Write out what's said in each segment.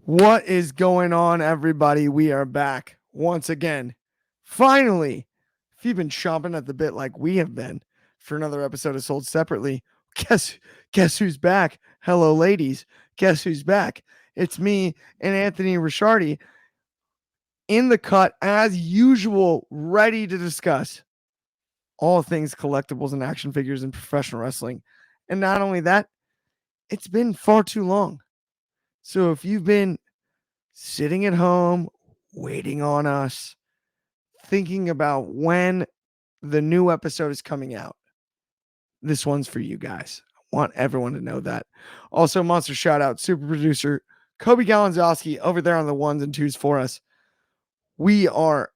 What is going on, everybody? We are back once again. Finally, if you've been chomping at the bit like we have been for another episode of Sold Separately, guess who's back? Hello, ladies. Guess who's back? It's me and Anthony Ricciardi in the cut as usual, ready to discuss all things collectibles and action figures in professional wrestling. And not only that, it's been far too long. So if you've been sitting at home, waiting on us, thinking about when the new episode is coming out, this one's for you guys. I want everyone to know that. Also, monster shout out, super producer Kobe Galanzowski over there on the ones and twos for us. We are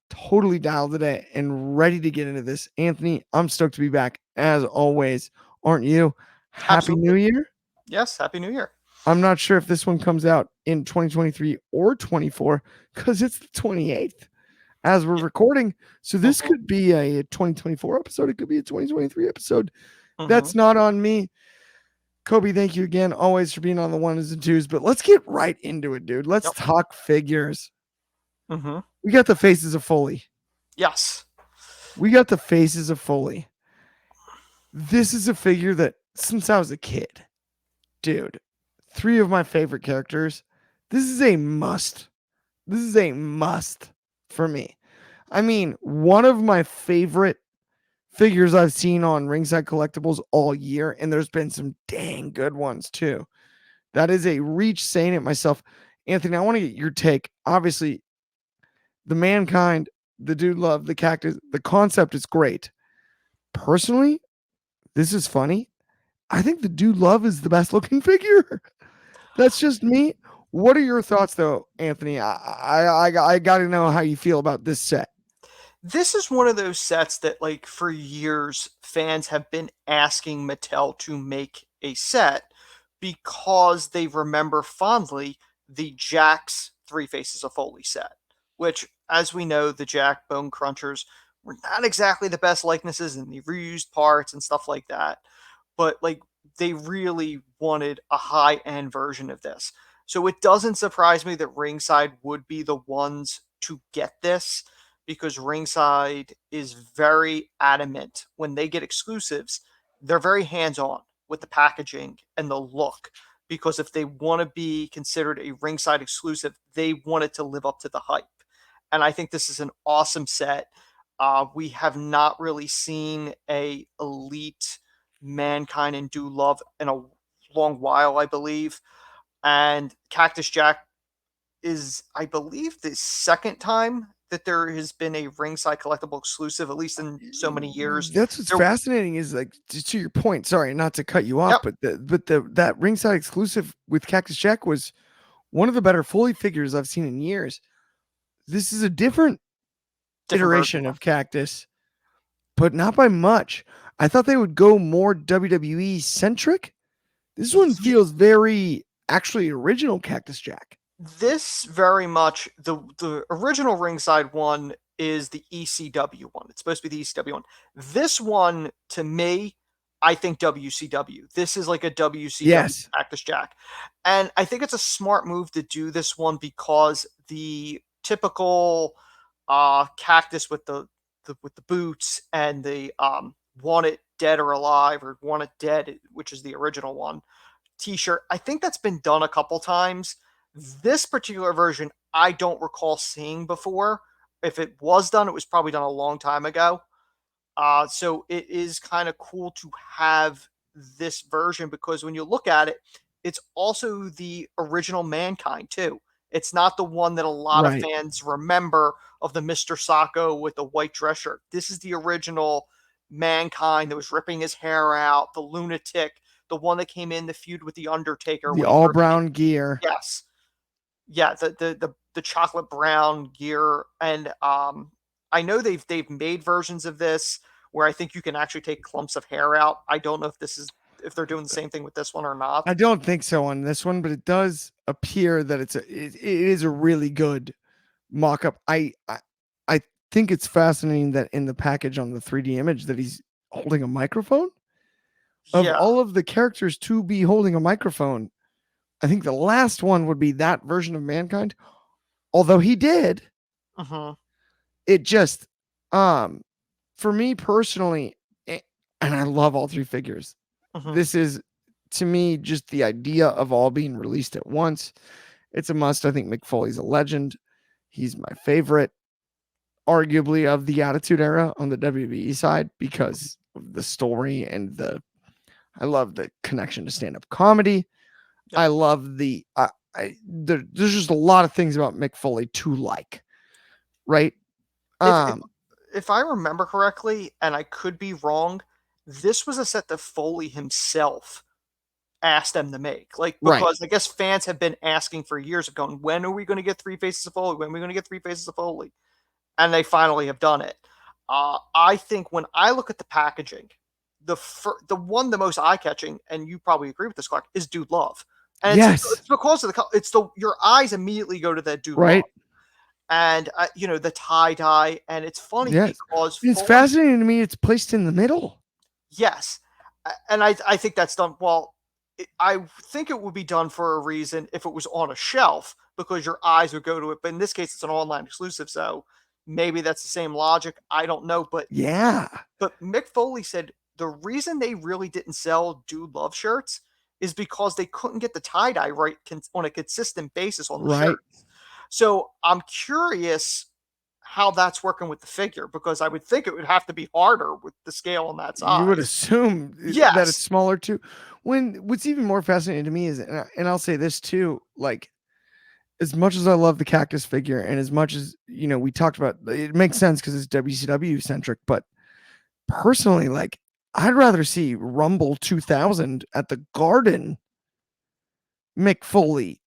totally dialed today and ready to get into this. Anthony, I'm stoked to be back as always. Aren't you? Happy Absolutely. New Year. Yes, Happy New Year. I'm not sure if this one comes out in 2023 or 24 because it's the 28th as we're recording. So this could be a 2024 episode. It could be a 2023 episode. That's not on me. Kobe, thank you again always for being on the ones and twos. But let's get right into it, dude. Let's talk figures. We got the faces of Foley. Yes. We got the faces of Foley. This is a figure that since I was a kid, dude, 3 of my favorite characters. This is a must. This is a must for me. I mean, one of my favorite figures I've seen on Ringside Collectables all year, and there's been some dang good ones too. That is a reach saying it myself. Anthony, I want to get your take. Obviously, the Mankind, the Dude Love, the Cactus, the concept is great. Personally, this is funny. I think the Dude Love is the best looking figure. That's just me. What are your thoughts, though, Anthony? I got to know how you feel about this set. This is one of those sets that, like, for years, fans have been asking Mattel to make a set because they remember fondly the Jack's Three Faces of Foley set, which, as we know, the Jack Bone Crunchers were not exactly the best likenesses and the reused parts and stuff like that. But, like, they really wanted a high end version of this. So it doesn't surprise me that Ringside would be the ones to get this because Ringside is very adamant when they get exclusives. They're very hands on with the packaging and the look because if they want to be considered a Ringside exclusive, they want it to live up to the hype. And I think this is an awesome set. We have not really seen a elite Mankind and Do Love in a long while, I believe. And Cactus Jack is, I believe, the second time that there has been a Ringside collectible exclusive, at least in so many years. That's what's fascinating is, like, to your point. Sorry, not to cut you off, but that Ringside exclusive with Cactus Jack was one of the better Foley figures I've seen in years. This is a different iteration of Cactus, but not by much. I thought they would go more WWE centric. This one feels very actually original Cactus Jack. This very much, the original Ringside one is the ECW one. It's supposed to be the ECW one. This one, to me, I think WCW. This is like a WCW Cactus Jack. And I think it's a smart move to do this one because the typical Cactus with the boots and the Want It Dead or Alive or Want It Dead, which is the original one, t-shirt, I think that's been done a couple times. This particular version, I don't recall seeing before. If it was done, it was probably done a long time ago. So it is kind of cool to have this version because when you look at it, it's also the original Mankind too. It's not the one that a lot of fans remember of the Mr. Sacco with the white dress shirt. This is the original Mankind that was ripping his hair out, the lunatic, the one that came in the feud with the Undertaker. The all brown gear. Yes. Yeah, the chocolate brown gear. And I know they've made versions of this where I think you can actually take clumps of hair out. I don't know if they're doing the same thing with this one or not. I don't think so on this one, but it does appear that it is a really good mock-up. I think it's fascinating that in the package on the 3D image that he's holding a microphone. Of all of the characters to be holding a microphone, I think the last one would be that version of Mankind. Although he did, Mm-hmm. it just, um, for me personally, and I love all three figures. Mm-hmm. This is, to me, just the idea of all being released at once. It's a must. I think Mick Foley's a legend. He's my favorite, arguably, of the Attitude Era on the WWE side because of the story and I love the connection to stand up comedy. Yep. I love there's just a lot of things about Mick Foley to like, right? If, if Um, if I remember correctly, and I could be wrong, this was a set that Foley himself asked them to make. Like, right. because I guess fans have been asking for years of going, when are we going to get Three Faces of Foley? When are we going to get Three Faces of Foley? And they finally have done it. I think when I look at the packaging, the one the most eye catching, and you probably agree with this, Clark, is Dude Love, and Yes. it's because of the your eyes immediately go to that Dude Love, Right. and the tie dye, and it's funny Yes. because It's Foley, fascinating to me. It's placed in the middle. yes, and I think that's done well. I think it would be done for a reason if it was on a shelf because your eyes would go to it. But in this case, it's an online exclusive, so maybe that's the same logic. I don't know, Yeah. but Mick Foley said the reason they really didn't sell Dude Love shirts is because they couldn't get the tie dye right on a consistent basis on the Right. shirts. So I'm curious how that's working with the figure because I would think it would have to be harder with the scale on that You would size. assume that it's Yes. smaller too. When what's even more fascinating to me is, and I'll say this too, like as much as I love the cactus figure, and as much as we talked about, it makes sense because it's WCW centric. But personally, like I'd rather see Rumble 2000 at the Garden, Mick Foley,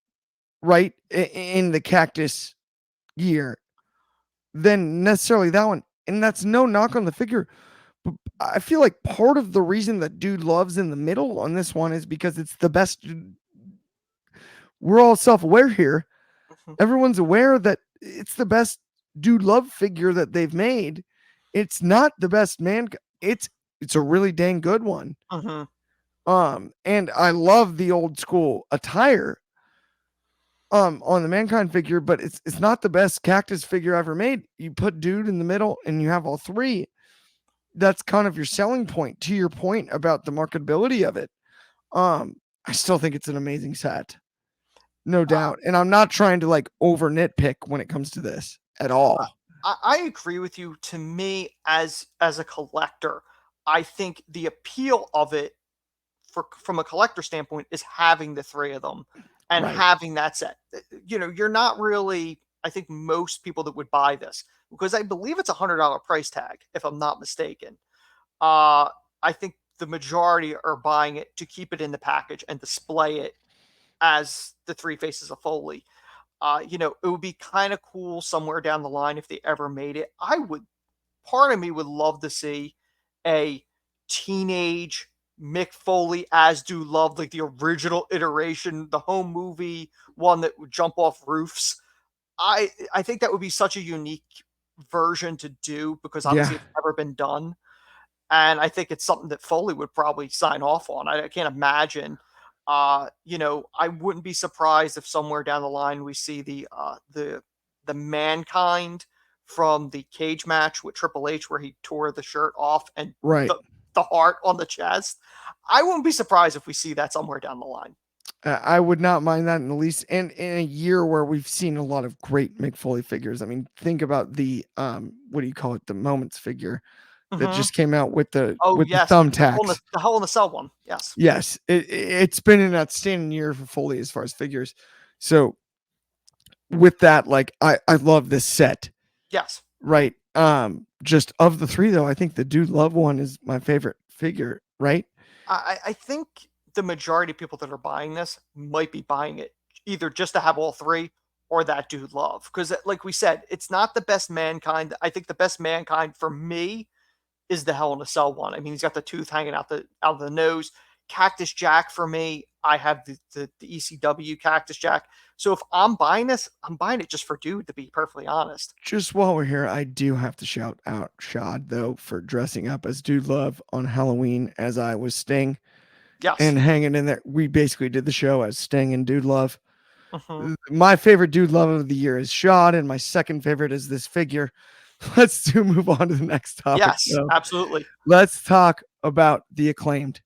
right in the cactus gear, than necessarily that one. And that's no knock on the figure. But I feel like part of the reason that Dude Love's in the middle on this one is because it's the best. We're all self aware here. Everyone's aware that it's the best Dude Love figure that they've made. It's not the best man. It's a really dang good one. Mm-hmm. And I love the old school attire on the Mankind figure, but it's not the best cactus figure ever made. You put Dude in the middle and you have all three. That's kind of your selling point. To your point about the marketability of it, I still think it's an amazing set, no doubt. And I'm not trying to like over nitpick when it comes to this at all. I agree with you. To me, as a collector, I think the appeal of it from a collector standpoint is having the three of them and Right. having that set. You're not really. I think most people that would buy this because I believe it's $100 price tag, if I'm not mistaken. I think the majority are buying it to keep it in the package and display it as the Three Faces of Foley. It would be kind of cool somewhere down the line if they ever made it. Part of me would love to see a teenage Mick Foley as Do Love, like the original iteration, the home movie one that would jump off roofs. I think that would be such a unique version to do because Yeah. obviously it's never been done. And I think it's something that Foley would probably sign off on. I can't imagine. I wouldn't be surprised if somewhere down the line we see the Mankind from the cage match with Triple H where he tore the shirt off and Right. the heart on the chest. I wouldn't be surprised if we see that somewhere down the line. I would not mind that in the least. And in a year where we've seen a lot of great Mick Foley figures, I mean, think about the what do you call it? The Moments figure that Mm-hmm. just came out with the Oh yes, thumbtacks. the Hell in the Cell one. Yes. Yes, it's been an outstanding year for Foley as far as figures. So with that, like I love this set, Yes. right? Just of the three though, I think the Dude Love one is my favorite figure, right? I think the majority of people that are buying this might be buying it either just to have all three or that Dude Love. Because, like we said, it's not the best Mankind. I think the best Mankind for me is the Hell in a Cell one. I mean, he's got the tooth hanging out of the nose. Cactus Jack for me, I have the ECW Cactus Jack. So if I'm buying this, I'm buying it just for Dude, to be perfectly honest. Just while we're here, I do have to shout out Shad though for dressing up as Dude Love on Halloween as I was Sting. Yes. and hanging in there. We basically did the show as Sting and Dude Love. Hmm. My favorite Dude Love of the year is Shad, and my second favorite is this figure. Let's move on to the next topic, Yes, though. absolutely. Let's talk about the Acclaimed.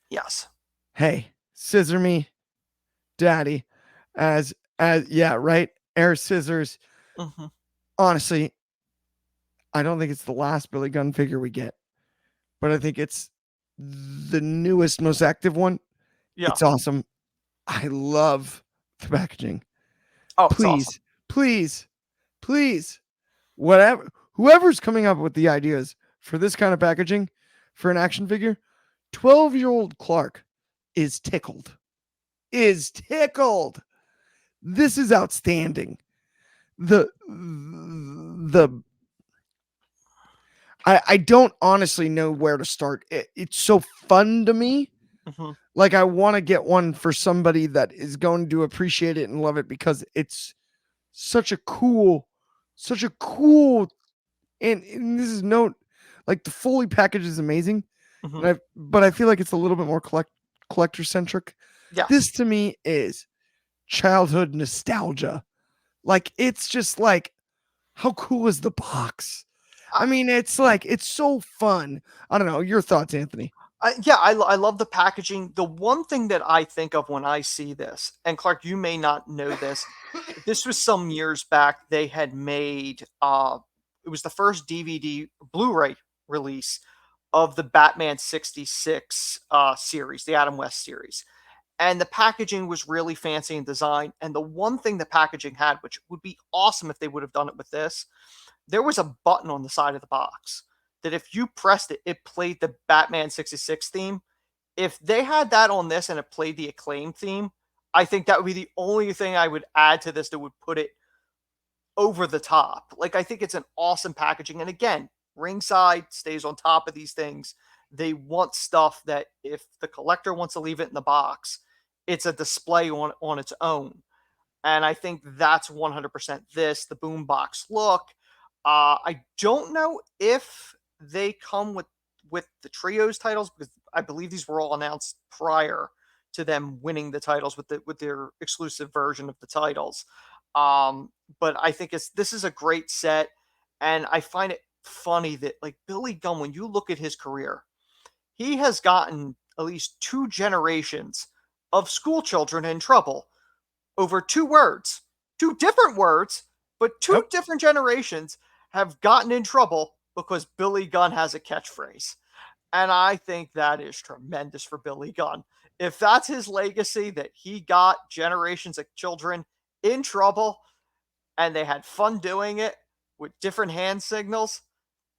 Yes. Hey, scissor me, daddy. As yeah, right. Air scissors. Hmm. Honestly, I don't think it's the last Billy Gunn figure we get, but I think it's the newest, most active one. Yeah. It's awesome. I love the packaging. Oh, it's awesome. Please, please, please, whatever, whoever's coming up with the ideas for this kind of packaging for an action figure, 12-year-old Clark is tickled. Is tickled. This is outstanding. The I don't honestly know where to start. It's so fun to me. Hmm. Like I want to get one for somebody that is going to appreciate it and love it because it's such a cool, such a cool and this is no like the Foley package is amazing. Hmm. And but I feel like it's a little bit more collector centric. Yes. This to me is childhood nostalgia. Like it's just like how cool is the box? I mean, it's like it's so fun. I don't know. Your thoughts, Anthony? Yeah, I love the packaging. The one thing that I think of when I see this, and Clark, you may not know this, this was some years back. They had made it was the first DVD Blu-ray release of the Batman 66 series, the Adam West series. And the packaging was really fancy in design. And the one thing the packaging had, which would be awesome if they would have done it with this, there was a button on the side of the box that if you pressed it, it played the Batman 66 theme. If they had that on this and it played the Acclaim theme, I think that would be the only thing I would add to this that would put it over the top. Like, I think it's an awesome packaging. And again, Ringside stays on top of these things. They want stuff that if the collector wants to leave it in the box, it's a display on its own. And I think that's 100% this, the boombox look. I don't know if they come with the trios titles because I believe these were all announced prior to them winning the titles with their exclusive version of the titles. Um, but I think this is a great set, and I find it funny that like Billy Gunn, when you look at his career, he has gotten at least two generations of school children in trouble over two words, two different words, but two Yep. different generations have gotten in trouble because Billy Gunn has a catchphrase. And I think that is tremendous for Billy Gunn. If that's his legacy, that he got generations of children in trouble and they had fun doing it with different hand signals,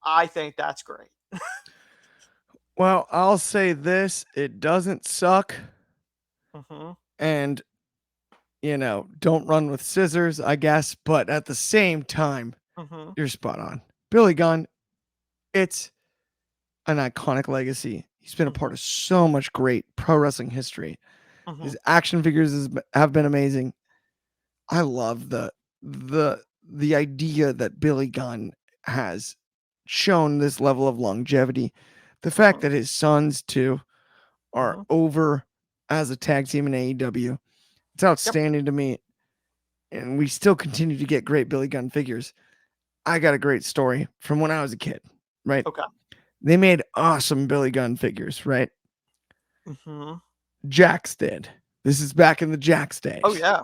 I think that's great. Well, I'll say this: it doesn't suck, Mm-hmm. and don't run with scissors, I guess. But at the same time, Mm-hmm. you're spot on. Billy Gunn, it's an iconic legacy. He's been a Mm-hmm. part of so much great pro wrestling history. Mm-hmm. His action figures have been amazing. I love the the idea that Billy Gunn has shown this level of longevity. The fact Mm-hmm. that his sons too are Mm-hmm. over as a tag team in AEW. It's Yep. outstanding to me. And we still continue to get great Billy Gunn figures. I got a great story from when I was a kid, right? Okay. They made awesome Billy Gunn figures, right? Mm-hmm. Jax did. This is back in the Jax Oh days. yeah.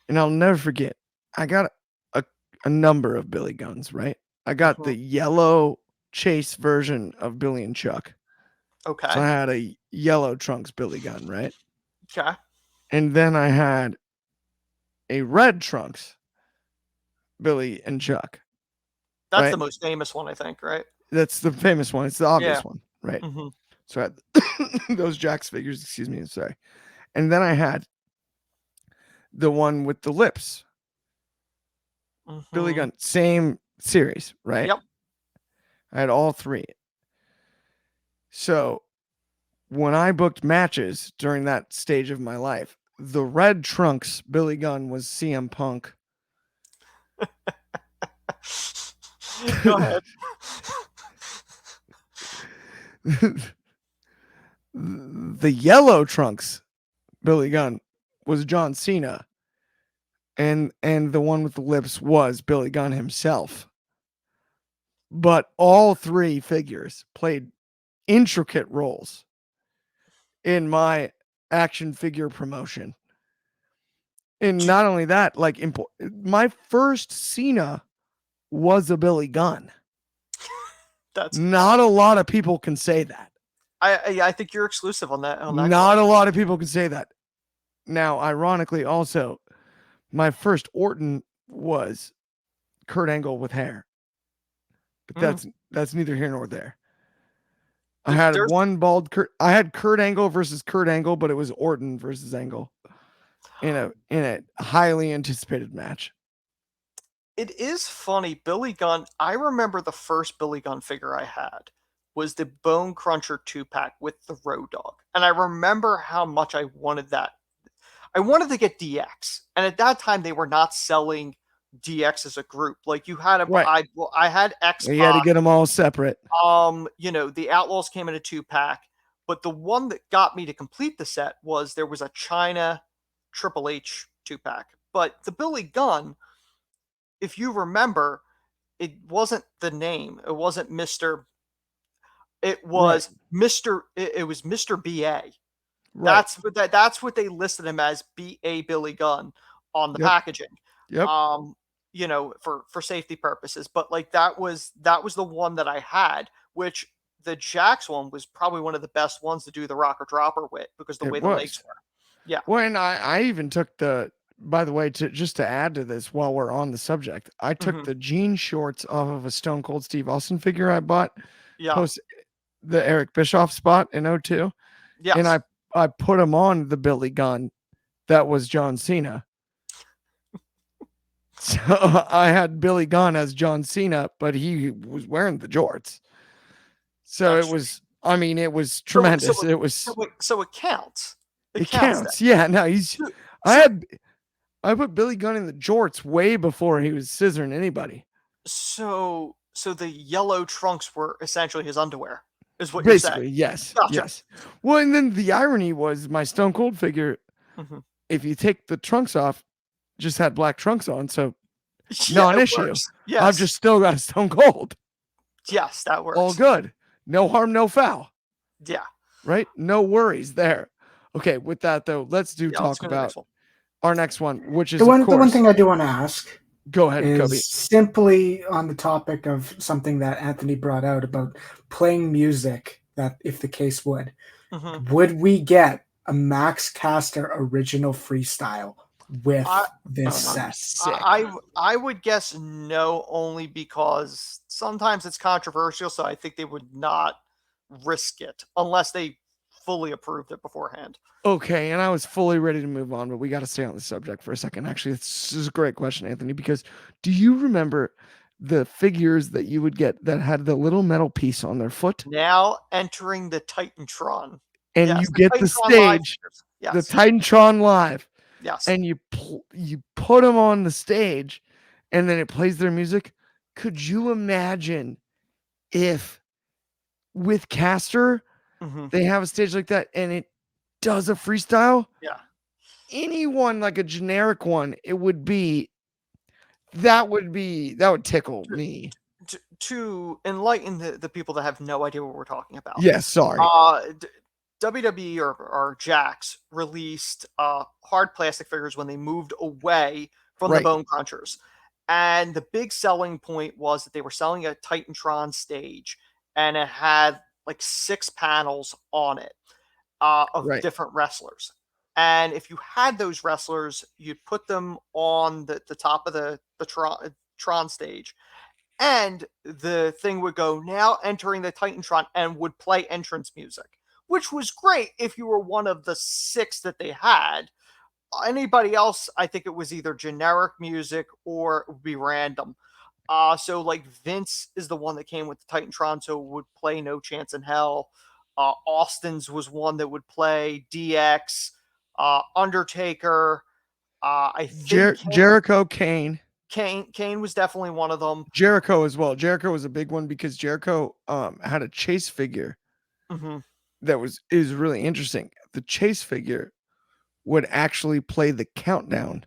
And I'll never forget, I got a, a number of Billy Guns, right? I got Mm-hmm. the yellow chase version of Billy and Chuck. So Okay. I had a yellow Trunks Billy Gunn, right? Okay. And then I had a red Trunks Billy and Chuck, That's the right? most famous one, I think, right? That's the famous one. It's the Yeah. obvious one, right? Mm-hmm. So I had those Jax figures, excuse me, sorry. And then I had the one with the lips, Billy Mm-hmm. Gunn, same series, right? Yep. I had all three. So when I booked matches during that stage of my life, the red trunks Billy Gunn was CM Punk. Go ahead. The yellow trunks Billy Gunn was John Cena, and the one with the lips was Billy Gunn himself. But all three figures played intricate roles in my action figure promotion. And Do not only that, like my first Cena was a Billy Gunn. that's Not a lot of people can say that. I think you're exclusive on that Not claim. a lot of people can say that. Now, ironically, also, my first Orton was Kurt Angle with hair, but Mm. that's neither here nor there. I There's, had there's one bald Kurt. I had Kurt Angle versus Kurt Angle, but it was Orton versus Angle in a highly anticipated match. it is funny. Billy Gunn. I remember the first Billy Gunn figure I had was the Bone Cruncher 2-pack with the Road Dog, and I remember how much I wanted that. I wanted to get DX, and at that time they were not selling DX as a group. Like you had a, Right. I had X You had to Pac. get them all separate. The Outlaws came in a 2-pack, but the one that got me to complete the set was there was a China Triple H 2-pack. But the Billy Gunn, if you remember, it wasn't the name. It wasn't Mister. It Right. was Mister. It was Mister BA. Right. That's what they listed him as, BA Billy Gunn on the Yep. packaging. Yep. For safety purposes. But like that was the one that I had, which the Jax one was probably one of the best ones to do the rocker dropper with because the It way the legs was. were. Yeah. Well, and I even took the. By the way, to add to this, while we're on the subject, I took Hmm. the jean shorts off of a Stone Cold Steve Austin figure I bought Yeah. post the Eric Bischoff spot in '02, and Yes. I put him on the Billy Gunn that was John Cena. So I had Billy Gunn as John Cena, but he was wearing the jorts. So it That's was, I mean, it was so so tremendous. It was, so it counts. It it counts then. counts. Yeah, no, So I so had, I put Billy Gunn in the jorts way before he was scissoring anybody. so the yellow trunks were essentially his underwear, is what you're saying. Basically, yes, Gotcha. yes. Well, and then the irony was my Stone Cold figure, Hmm. if you take the trunks off, just had black trunks on. So Yeah, non it issue. works. I've Yes. just still got a Stone Cold. Yes, that All works. good. No harm, no foul. Yeah. Right? No worries there. Okay, with that though, let's Yeah, let's talk go to the about next one. our next one, which The is of one course. thing I do want to ask Go ahead, Kobe. is simply on the topic of something that Anthony brought out about playing music. That if the case Hmm. would we get a Max Caster original freestyle I, with this Oh, I'm set? sick. I would guess no, only because sometimes it's controversial, so I think they would not risk it unless they fully approved it beforehand. Okay, and I was fully ready to move on, but we got to stay on the subject for a second. Actually, this is a great question, Anthony, because do you remember the figures that you would get that had the little metal piece on their foot? Now entering the Titantron. And you Yes, the get the Titantron live stage, figures. the Yes. Titantron Live, Yes. and you put them on the stage, and then it plays their music. Could you imagine if with Caster Hmm. they have a stage like that and it does a freestyle? Yeah. Anyone like a generic one, it would be that would tickle To, me. to enlighten the people that have no idea what we're talking about, Yes, sorry. WWE or Jax released hard plastic figures when they moved away from the Right. Bone Crunchers. And the big selling point was that they were selling a Titantron stage and it had like 6 panels on it of Right. different wrestlers. And if you had those wrestlers, you'd put them on the top of the Tron stage. And the thing would go, now entering the Titantron, and would play entrance music, which was great if you were one of the 6 that they had. Anybody else, I think it was either generic music or it would be random. So like Vince is the one that came with the Titantron, so would play No Chance in Hell. Austin's was one that would play DX, Undertaker. I think Jericho, Kane. Kane was definitely one of them. Jericho as well. Jericho was a big one because Jericho had a chase figure Hmm. is really interesting. The Chase figure would actually play the countdown,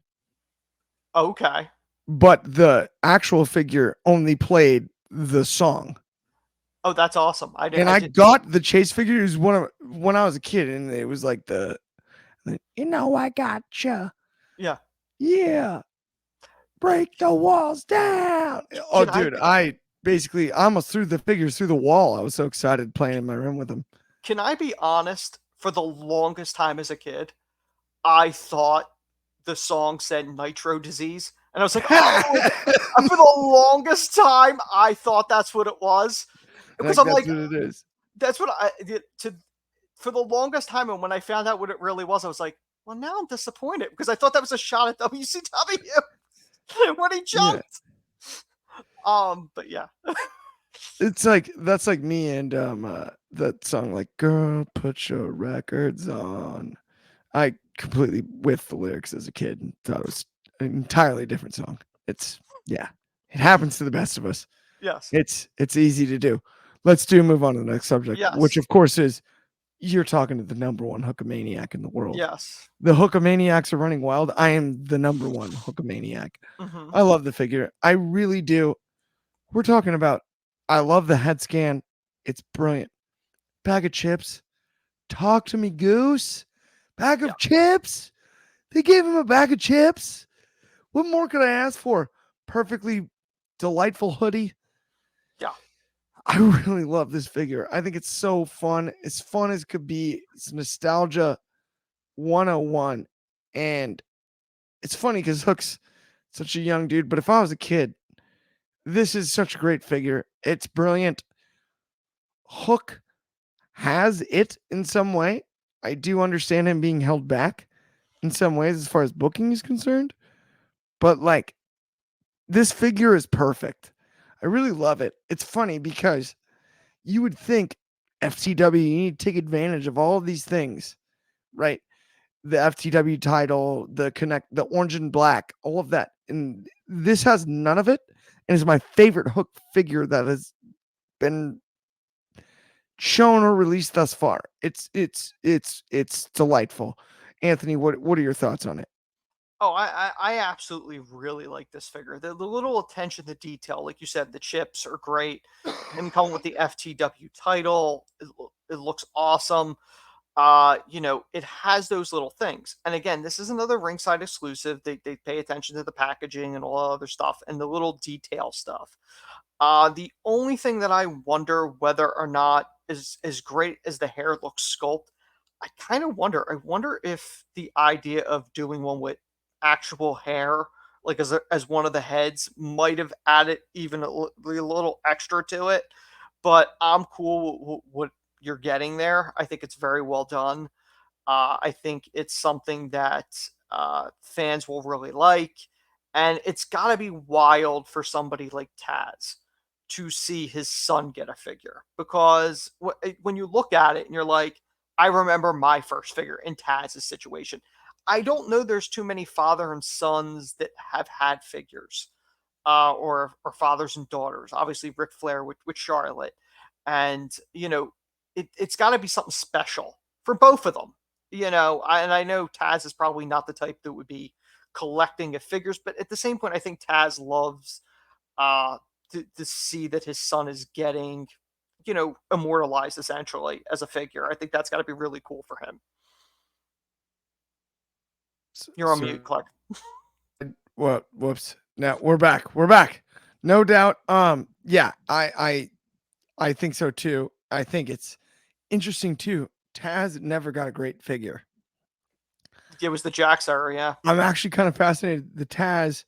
Okay. but the actual figure only played the song. Oh, that's awesome. And I I did. got the Chase figure. It was when I was a kid, and it was like I gotcha. Yeah. Yeah, break the walls down. Oh, Can I dude, be, I almost threw the figures through the wall. I was so excited playing in my room with them. can I be honest? For the longest time as a kid, I thought the song said nitro disease, and I was like, oh. For the longest time, I thought that's what it was because Like I'm that's like, what it is. that's what I did to. For the longest time, and when I found out what it really was, I was like, well, now I'm disappointed because I thought that was a shot at WCW when he Yeah. jumped. But yeah, It's like that's like me and that song like "Girl, Put Your Records On." I completely whiffed the lyrics as a kid and thought it was an entirely different song. It's yeah, it happens to the best of us. yes, It's easy to do. Let's move on to the next subject, which yes, of course is you're talking to the number one hookamaniac in the world. yes. The hookamaniacs are running wild. I am the number one hookamaniac. Hmm. I love the figure. I really do. We're talking about I love the head scan. It's brilliant. Bag of chips. Talk to me, Goose. Bag Yeah, of chips. They gave him a bag of chips. What more could I ask for? Perfectly delightful hoodie. yeah, I really love this figure. I think it's so fun. As fun as could be. It's nostalgia 101. And it's funny because Hook's such a young dude. But if I was a kid, this is such a great figure. It's brilliant. Hook has it in some way. I do understand him being held back in some ways as far as booking is concerned. But like this figure is perfect. I really love it. It's funny because you would think FTW, you need to take advantage of all of these things, right? The FTW title, the orange and black, all of that. And this has none of it. And is my favorite Hook figure that has been shown or released thus far. It's delightful. Anthony, what are your thoughts on it? Oh, I absolutely really like this figure. The little attention to detail, like you said, the chips are great. Him coming with the FTW title, it looks awesome. It has those little things. And again, this is another ringside exclusive. They pay attention to the packaging and all the other stuff and the little detail stuff. The only thing that I wonder whether or not is as great as the hair looks sculpt. I kind of wonder. I wonder if the idea of doing one with actual hair, like as one of the heads, might have added even a little extra to it. But I'm cool with what you're getting there. I think it's very well done. I think it's something that fans will really like. And it's got to be wild for somebody like Taz to see his son get a figure. Because when you look at it and you're like, I remember my first figure in Taz's situation. I don't know there's too many father and sons that have had figures, or fathers and daughters. Obviously, Ric Flair with Charlotte. And, it's got to be something special for both of them. And I know Taz is probably not the type that would be collecting of figures, but at the same point, I think Taz loves uh, to see that his son is getting, immortalized essentially as a figure. I think that's got to be really cool for him. You're on So mute, Clark. what? Whoops. Now we're back. We're back. No doubt. Yeah, I think so too. I think it's interesting too. Taz never got a great figure. It was the Jax era, yeah. I'm actually kind of fascinated. The Taz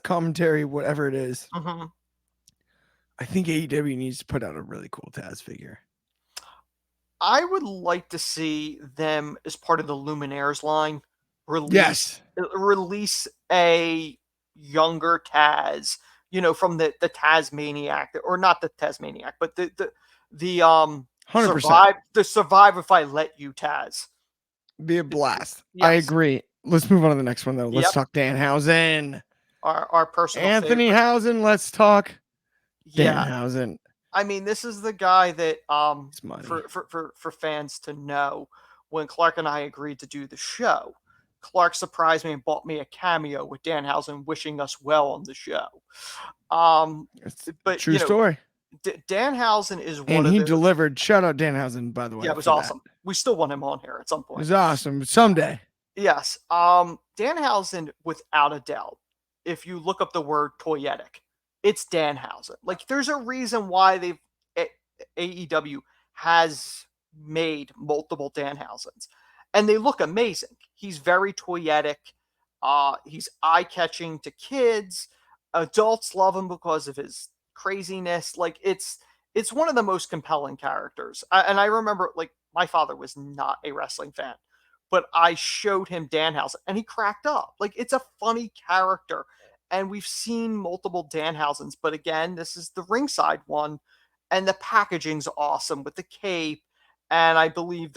commentary, whatever it is. Mm-hmm. I think AEW needs to put out a really cool Taz figure. I would like to see them as part of the Luminaires line Yes. release a younger Taz, from the Tasmaniac, or not the Tasmaniac, but the 100%. survive if I let you Taz. Be a blast. Yes. I agree. Let's move on to the next one though. Let's Yep. talk Danhausen. Our personal Anthony favorite. Hausen. Let's talk Yeah. Danhausen. I mean, this is the guy that It's money. for fans to know. When Clark and I agreed to do the show, Clark surprised me and bought me a cameo with Danhausen wishing us well on the show. Um, It's a but true story. Danhausen is one And of he those. delivered. Shout out Danhausen, by the Yeah, way, it was for that. awesome. We still want him on here at some It point. was awesome. Someday. Yes. Danhausen, without a doubt, if you look up the word toyetic, it's Danhausen. Like, there's a reason why AEW has made multiple Danhausens, and they look amazing. He's very toyetic. He's eye catching to kids. Adults love him because of his craziness. Like, it's one of the most compelling characters. And I remember, like, my father was not a wrestling fan, but I showed him Danhausen and he cracked up. Like, it's a funny character. And we've seen multiple Danhausens, but again, this is the ringside one, and the packaging's awesome with the cape. And I believe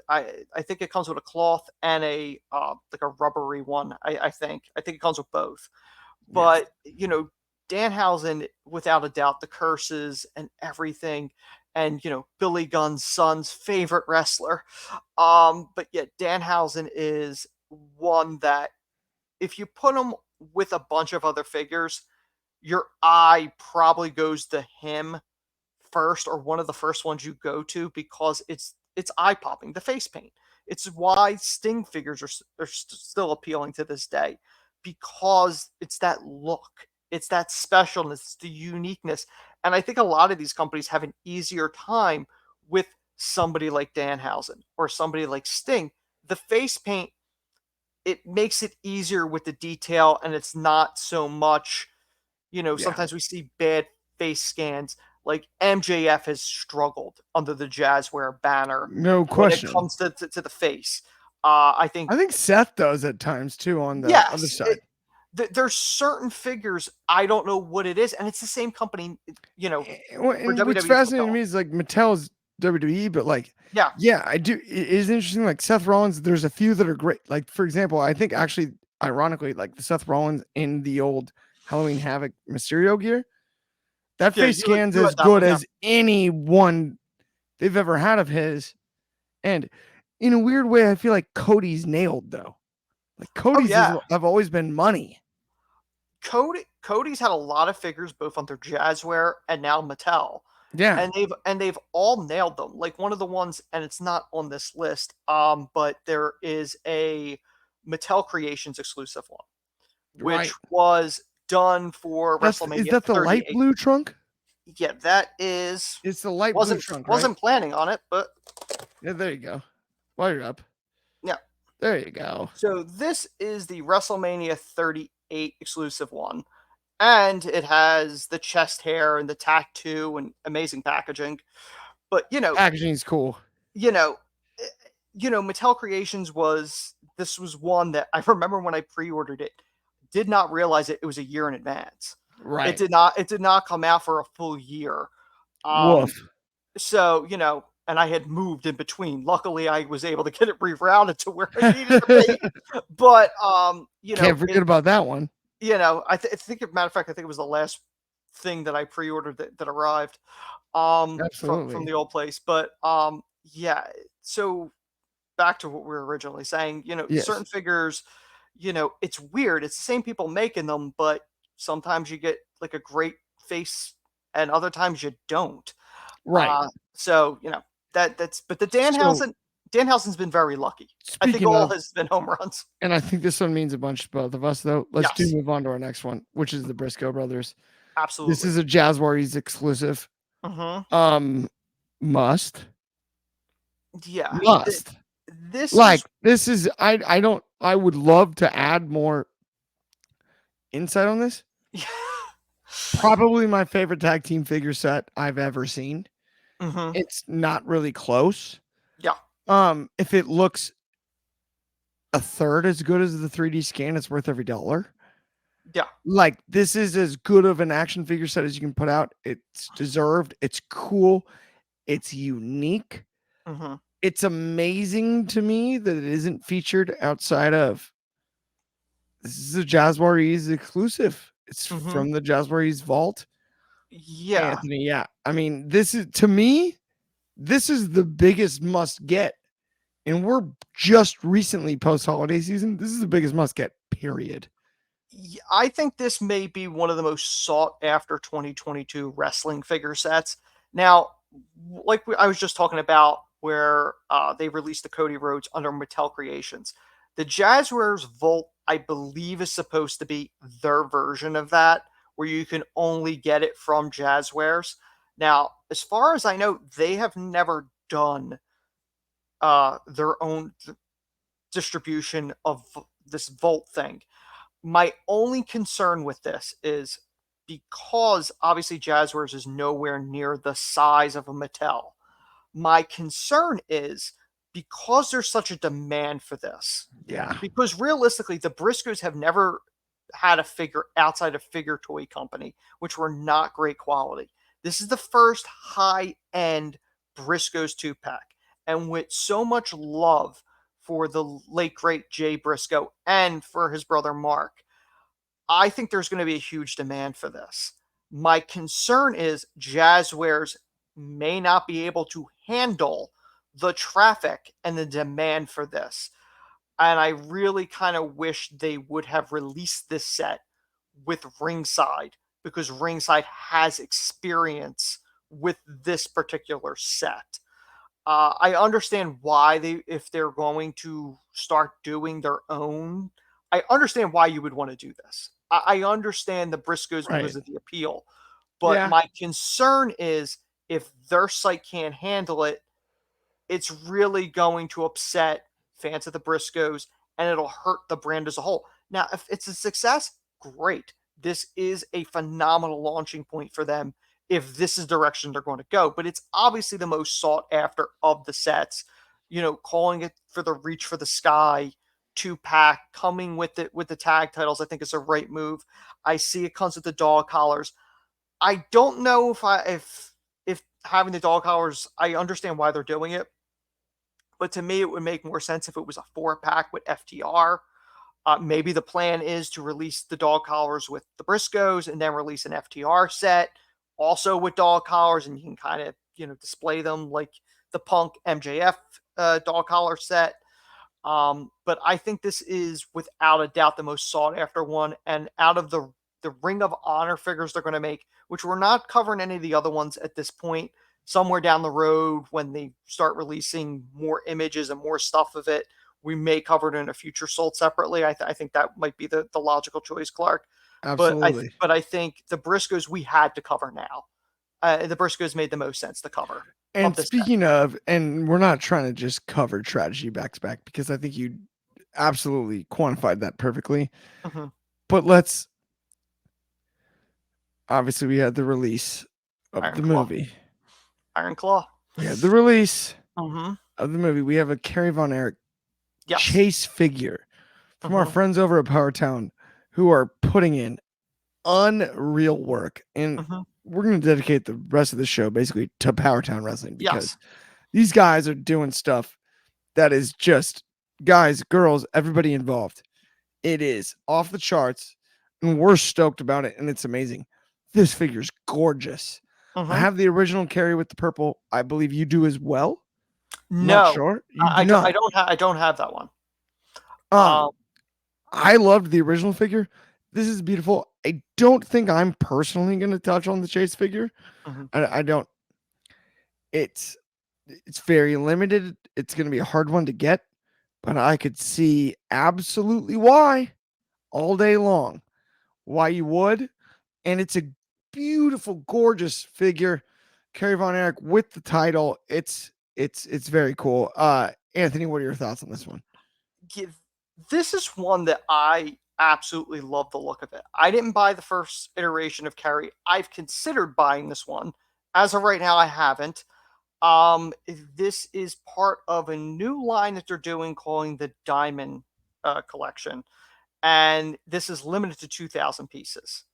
I think it comes with a cloth and a like a rubbery one. I think it comes with both. Yes. But Danhausen, without a doubt, the curses and everything, and Billy Gunn's son's favorite wrestler. But yeah, Danhausen is one that if you put him with a bunch of other figures, your eye probably goes to him first, or one of the first ones you go to, because it's eye popping, the face paint. It's why Sting figures are still appealing to this day, because it's that look, it's that specialness, it's the uniqueness. And I think a lot of these companies have an easier time with somebody like Danhausen or somebody like Sting. The face paint, it makes it easier with the detail, and it's not so much, Yeah. sometimes we see bad face scans. Like, MJF has struggled under the Jazzware banner No when it question. comes to the face. I think Seth does at times too on the other yes, side. there's certain figures I don't know what it is, and it's the same company, for And what's WWE. fascinating to me is like Mattel's WWE, but like, Yeah, yeah, I do. It is interesting. Like Seth Rollins, there's a few that are great. Like, for example, I think actually, ironically, like the Seth Rollins in the old Halloween Havoc Mysterio gear, that yeah, face scan's you as had that good one, yeah. as any one they've ever had of his. And in a weird way, I feel like Cody's nailed though. Like Cody's yeah. have always been money. Cody's had a lot of figures both under Jazzware and now Mattel. Yeah. And they've all nailed them. Like, one of the ones, and it's not on this list, but there is a Mattel Creations exclusive one, which Right. was done for Is WrestleMania that the 38. light blue trunk? Yeah, that is. It's the light blue trunk, right? Wasn't planning on it, but Yeah, there you go. While you're up. yeah. There you go. So this is the WrestleMania 38 exclusive one, and it has the chest hair and the tattoo and amazing packaging. But Packaging's cool. you know, Mattel Creations was one that I remember when I pre-ordered it, did not realize it was a year in advance. Right. It did not come out for a full year. Woof. So, and I had moved in between. Luckily, I was able to get it rerouted to where I needed to be. But can't forget about that one. I think, matter of fact, I think it was the last thing that I pre-ordered that arrived from the old place. But yeah, so back to what we were originally saying, Yes. certain figures, it's weird. It's the same people making them, but sometimes you get like a great face and other times you don't. Right. So, that's, but the Danhausen's been very lucky. I think all has been home runs. And I think this one means a bunch to both of us, though. Let's Yes. move on to our next one, which is the Briscoe brothers. Absolutely. This is a Jazzwares exclusive. Mm-hmm. Must. Yeah. Must. This is I would love to add more insight on this. Probably my favorite tag team figure set I've ever seen. Mm-hmm. It's not really close. Yeah. If it looks a third as good as the 3D scan, it's worth every dollar. Yeah. Like, this is as good of an action figure set as you can put out. It's deserved. It's cool. It's unique. Mm-hmm. It's amazing to me that it isn't featured outside of. This is a Jazzwares exclusive. It's from the Jazzwares vault. Yeah. Anthony. Yeah. I mean, this is to me, this is the biggest must get. And we're just recently post holiday season. This is the biggest must get, period. I think this may be one of the most sought after 2022 wrestling figure sets. Now, like I was just talking about, where they released the Cody Rhodes under Mattel Creations, the Jazzwares Volt, I believe, is supposed to be their version of that, where you can only get it from Jazzwares. Now, as far as I know, they have never done their own distribution of this Volt thing. My only concern with this is, because obviously Jazzwares is nowhere near the size of a Mattel. My concern is, because there's such a demand for this, Yeah. because realistically, the Briscoes have never had a figure outside of Figure Toy Company, which were not great quality. This is the first high end Briscoes 2-pack. And with so much love for the late great Jay Briscoe and for his brother Mark, I think there's going to be a huge demand for this. My concern is Jazzwares may not be able to handle the traffic and the demand for this. And I really kind of wish they would have released this set with Ringside, because Ringside has experience with this particular set. I understand why if they're going to start doing their own, I understand why you would want to do this. I understand the Briscoes Right. because of the appeal, but Yeah. my concern is, if their site can't handle it, it's really going to upset fans of the Briscoes, and it'll hurt the brand as a whole. Now, if it's a success, great. This is a phenomenal launching point for them if this is the direction they're going to go. But it's obviously the most sought after of the sets. Calling it for the Reach for the Sky 2-pack, coming with the tag titles, I think is a right move. I see it comes with the dog collars. I don't know if having the dog collars, I understand why they're doing it, but to me, it would make more sense if it was a 4-pack with FTR. Maybe the plan is to release the dog collars with the Briscoes and then release an FTR set also with dog collars, and you can kind of display them like the Punk MJF dog collar set. But I think this is without a doubt the most sought after one, and out of the Ring of Honor figures they're going to make, which we're not covering any of the other ones at this point. Somewhere down the road, when they start releasing more images and more stuff of it, we may cover it in a future sold separately. I think that might be the logical choice, Clark. Absolutely. But I think the Briscoes we had to cover now. The Briscoes made the most sense to cover. And Of this set. speaking of, and we're not trying to just cover tragedy back to back, because I think you absolutely quantified that perfectly. Mhm. But let's, obviously, we had the release of Iron the Claw. movie. Iron Claw. We had the release Mm-hmm. of the movie. We have a Kerry Von Erich Yes. chase figure from our Mhm. friends over at PowerTown, who are putting in unreal work. And Mhm. we're going to dedicate the rest of the show basically to PowerTown Wrestling, because Yes. these guys are doing stuff that is just, guys, girls, everybody involved. It is off the charts, and we're stoked about it, and it's amazing. This figure's gorgeous. I Mhm. have the original Carry with the purple. I believe you do as well. Not No, sure. You I do don't. not. I don't have that one. Um, Um. I loved the original figure. This is beautiful. I don't think I'm personally going to touch on the Chase figure. Mhm. I don't. It's very limited. It's going to be a hard one to get, but I could see absolutely why all day long. Why you would. And it's a beautiful, gorgeous figure. Kerry Von Erich with the title. It's very cool. Anthony, what are your thoughts on this one? This is one that I absolutely love the look of it. I didn't buy the first iteration of Carrie. I've considered buying this one. As of right now, I haven't. This is part of a new line that they're doing, calling the Diamond Collection, and this is limited to 2,000 pieces.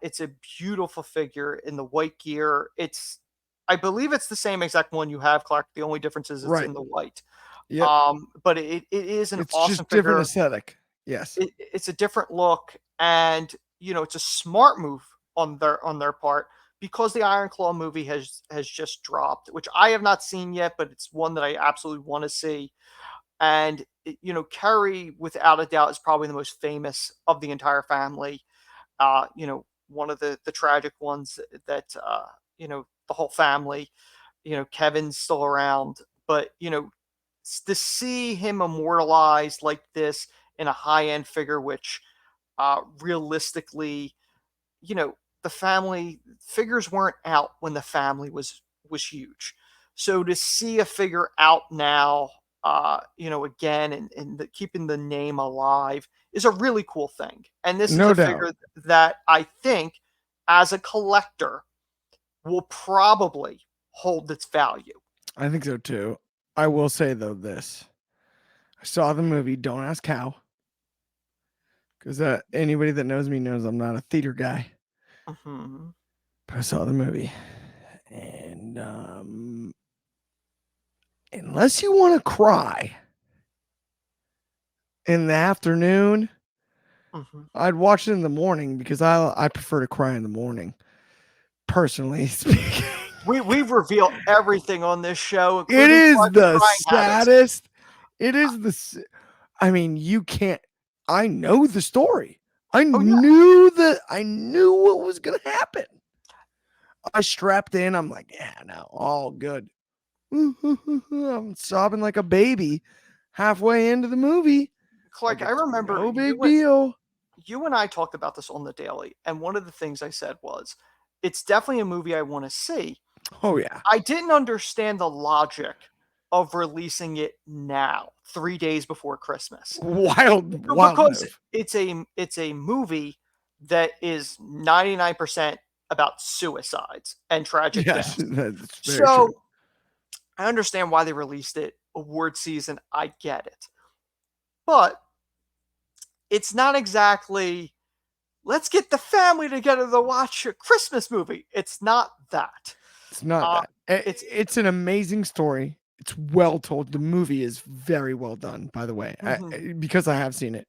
It's a beautiful figure in the white gear. I believe it's the same exact one you have, Clark. The only difference is it's Right. in the white. Yep. But it is an It's awesome just different figure. aesthetic. Yes. It's a different look, and it's a smart move on their part, because the Iron Claw movie has just dropped, which I have not seen yet, but it's one that I absolutely want to see. And Kerry, without a doubt, is probably the most famous of the entire family. One of the tragic ones that the whole family. Kevin's still around, but to see him immortalized like this in a high end figure, which realistically, you know, the family figures weren't out when the family was huge. So to see a figure out now, again, and keeping the name alive is a really cool thing. And this is No a doubt. figure that I think, as a collector, will probably hold its value. I think so too. I will say though this: I saw the movie. Don't ask how, because anybody that knows me knows I'm not a theater guy. Hmm. But I saw the movie, and unless you want to cry in the afternoon, Hmm. I'd watch it in the morning because I prefer to cry in the morning. Personally speaking, We've revealed everything on this show, it including is Clive's the crying habits. saddest. It is I mean, you can't. I know the story. Oh yeah, I knew what was gonna happen. I strapped in. I'm like, yeah, no, all good. I'm sobbing like a baby halfway into the movie. Clark, Like I it's remember no big deal. you and I talked about this on the daily, and one of the things I said was, it's definitely a movie I want to see. Oh yeah, I didn't understand the logic of releasing it now, 3 days before Christmas. wild Because move. it's a movie that is 99% about suicides and tragic Yes, deaths. that's very true. So I understand why they released it award season. I get it. But it's not exactly, let's get the family together to watch a Christmas movie. It's not that. It's not Uh, that. it's It's an amazing story. It's well told. The movie is very well done, by the way. mhm, Because I have seen it.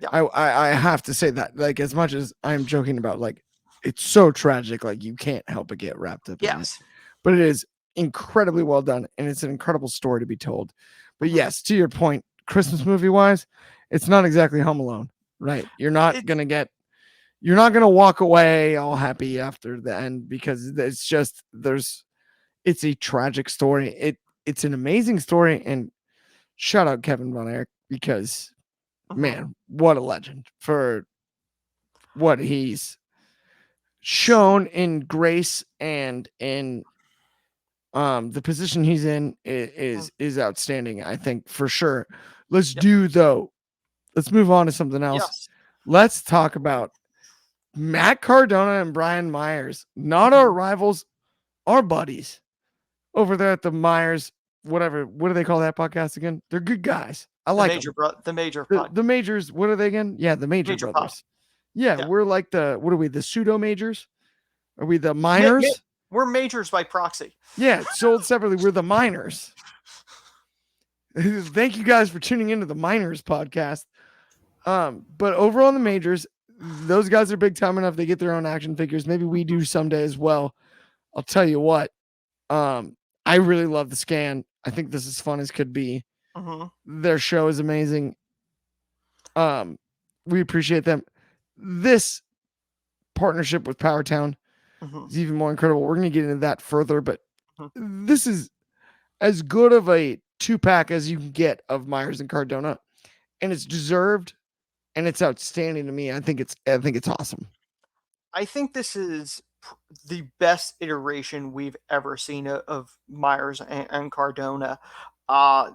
yeah, I have to say that. Like as much as I'm joking about, like it's so tragic, like you can't help but get wrapped up in it. yes, But it is incredibly well done, and it's an incredible story to be told. But mhm. yes, to your point, Christmas movie wise, it's not exactly Home Alone, right? It's You're not gonna walk away all happy after the end because it's just it's a tragic story. It's an amazing story, and shout out Kevin Von Erich because mhm, man, what a legend for what he's shown in grace and in the position he's in mhm, is outstanding. I think for sure. Let's yep, do though. Let's move on to something else. yes, Let's talk about Matt Cardona and Brian Myers, not our mhm. rivals, our buddies over there at the Myers, whatever. What do they call that podcast again? They're good guys. I like them. The major The majors, what are they again? Yeah, the major major pod, brothers. Yeah, yeah. we're like what are we? The pseudo majors? Are we the Ma- ma- minors? we're majors by proxy. Yeah, sold separately. We're the minors. Thank you guys for tuning into the minors podcast. But over on the majors, those guys are big time enough. They get their own action figures. Maybe we do someday as well. I'll tell you what. I really love the scan. I think this is fun as could be. Hmm. Their show is amazing. Um, we appreciate them. This partnership with PowerTown Hmm. is even more incredible. We're going to get into that further, but Hmm. this is as good of a 2-pack as you can get of Myers and Cardona, and it's deserved and it's outstanding to me. I think it's awesome. I think this is the best iteration we've ever seen of Myers and Cardona. Uh,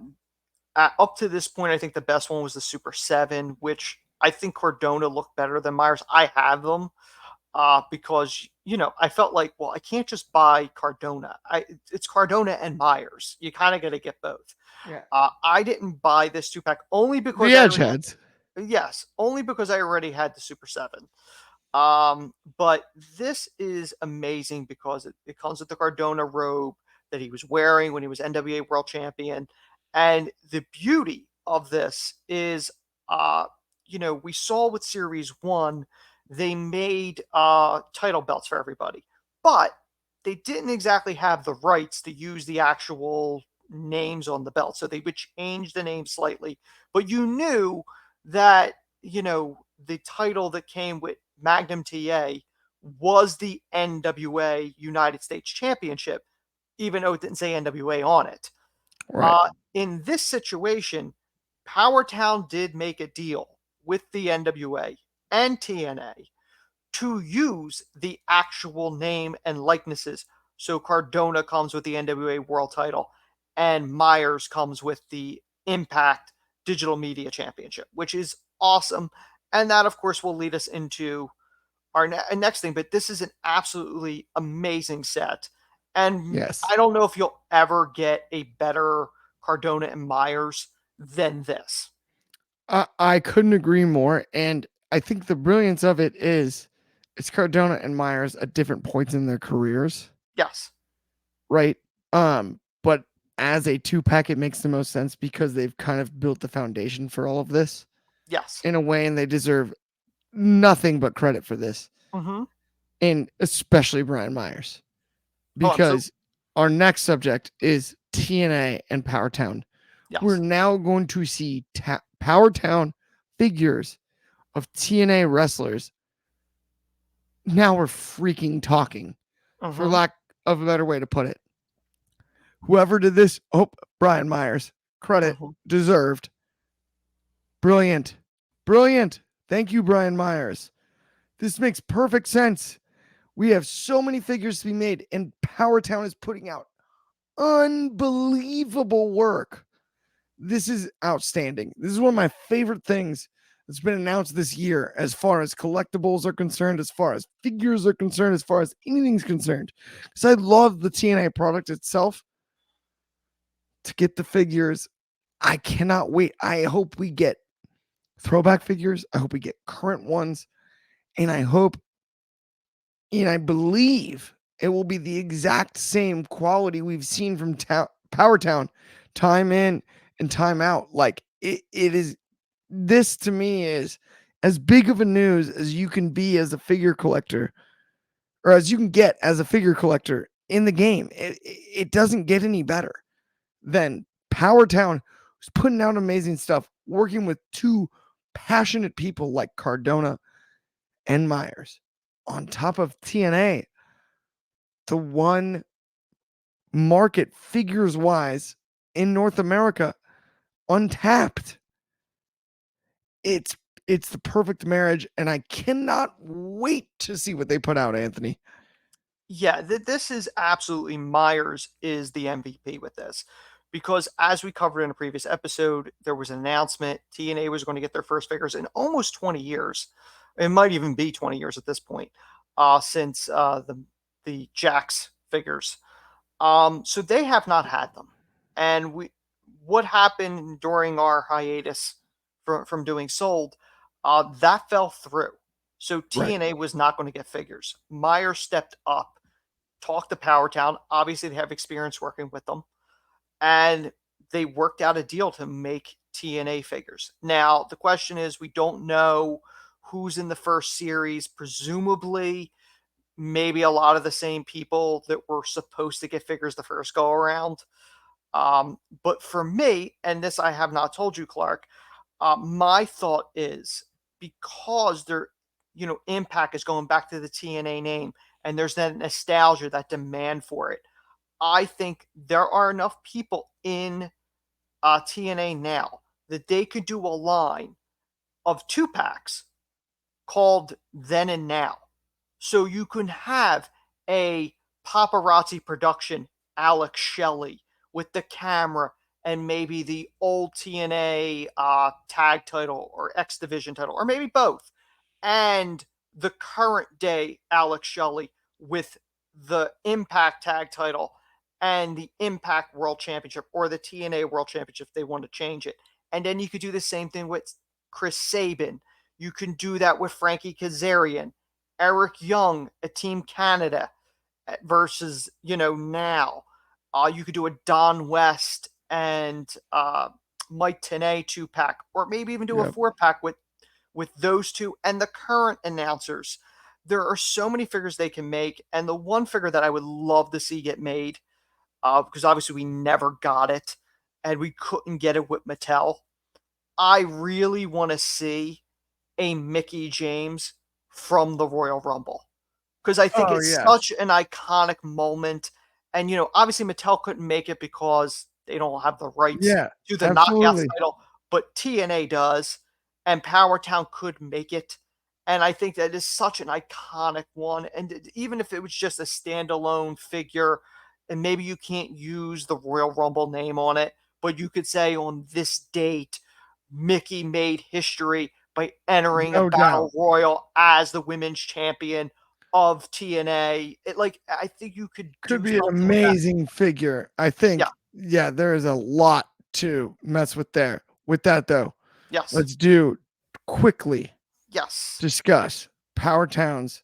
Up to this point, I think the best one was the Super 7, which I think Cardona looked better than Myers. I have them because, I felt like, well, I can't just buy Cardona. It's Cardona and Myers. You kind of got to get both. Yeah. I didn't buy this 2-pack only because The edge heads. yes, only because I already had the Super 7. But this is amazing because it comes with the Cardona robe that he was wearing when he was NWA World Champion. And the beauty of this is, we saw with Series 1 they made title belts for everybody, but they didn't exactly have the rights to use the actual names on the belt. So they would change the name slightly, but you knew that, the title that came with Magnum TA was the NWA United States Championship, even though it didn't say NWA on it. Right. In this situation, PowerTown did make a deal with the NWA and TNA to use the actual name and likenesses. So Cardona comes with the NWA World Title, and Myers comes with the Impact Digital Media Championship, which is awesome. And that, of course, will lead us into our next thing. But this is an absolutely amazing set. And Yes. I don't know if you'll ever get a better Cardona and Myers than this. I couldn't agree more. And I think the brilliance of it is it's Cardona and Myers at different points in their careers, Yes. right? But as a two pack, it makes the most sense because they've kind of built the foundation for all of this Yes. in a way, and they deserve nothing but credit for this. Mm-hmm. And especially Brian Myers. Oh, I'm so Because our next subject is TNA and PowerTown. We're yes. now going to see PowerTown figures of TNA wrestlers. Now we're freaking talking, for Mm-hmm. lack of a better way to put it. Whoever did this, Brian Myers, credit Mm-hmm. deserved. Brilliant. Brilliant. Thank you, Brian Myers. This makes perfect sense. We have so many figures to be made, and PowerTown is putting out unbelievable work. This is outstanding. This is one of my favorite things that's been announced this year as far as collectibles are concerned, as far as figures are concerned, as far as anything's concerned. Because I love the TNA product itself. To get the figures, I cannot wait. I hope we get throwback figures. I hope we get current ones. And I hope and I believe it will be the exact same quality we've seen from PowerTown time in and time out. Like it is, this to me is as big of a news as you can be as a figure collector, or as you can get as a figure collector in the game. It doesn't get any better than PowerTown, who's putting out amazing stuff, working with two passionate people like Cardona and Myers, on top of TNA, the one market figures wise in North America untapped. It's it's the perfect marriage, and I cannot wait to see what they put out, Anthony. Yeah, this is absolutely Myers is the MVP with this. Because as we covered in a previous episode, there was an announcement TNA was going to get their first figures in almost 20 years. It might even be 20 years at this point, since the Jax figures. So they have not had them. And what happened during our hiatus from doing sold, that fell through. So Right. TNA was not going to get figures. Meyer stepped up, talked to PowerTown. Obviously, they have experience working with them, and they worked out a deal to make TNA figures. Now, the question is, we don't know who's in the first series. Presumably, maybe a lot of the same people that were supposed to get figures the first go around. But for me, and this I have not told you, Clark, my thought is because Impact is going back to the TNA name, and there's that nostalgia, that demand for it. I think there are enough people in TNA now that they could do a line of two packs called Then and Now. So you can have a paparazzi production, Alex Shelley, with the camera and maybe the old TNA tag title or X Division title, or maybe both, and the current day Alex Shelley with the Impact tag title and the Impact World Championship, or the TNA World Championship if they want to change it. And then you could do the same thing with Chris Sabin. You can do that with Frankie Kazarian, Eric Young at Team Canada versus, now. You could do a Don West and Mike Tenay 2-pack, or maybe even do a Yep. 4-pack with with those two and the current announcers. There are so many figures they can make, and the one figure that I would love to see get made, because obviously we never got it, and we couldn't get it with Mattel. I really want to see a Mickey James from the Royal Rumble, because I think Oh it's yes. such an iconic moment. And, obviously Mattel couldn't make it because they don't have the rights Yeah, to the Knockouts absolutely. title, but TNA does, and PowerTown could make it. And I think that is such an iconic one. And even if it was just a standalone figure, and maybe you can't use the Royal Rumble name on it, but you could say on this date, Mickey made history by entering a No doubt. battle royal as the women's champion of TNA. I think you could Could do be an something with that. amazing figure. I Yeah. think, yeah, there is a lot to mess with there. With that though, Yes. let's do quickly Yes. discuss PowerTown's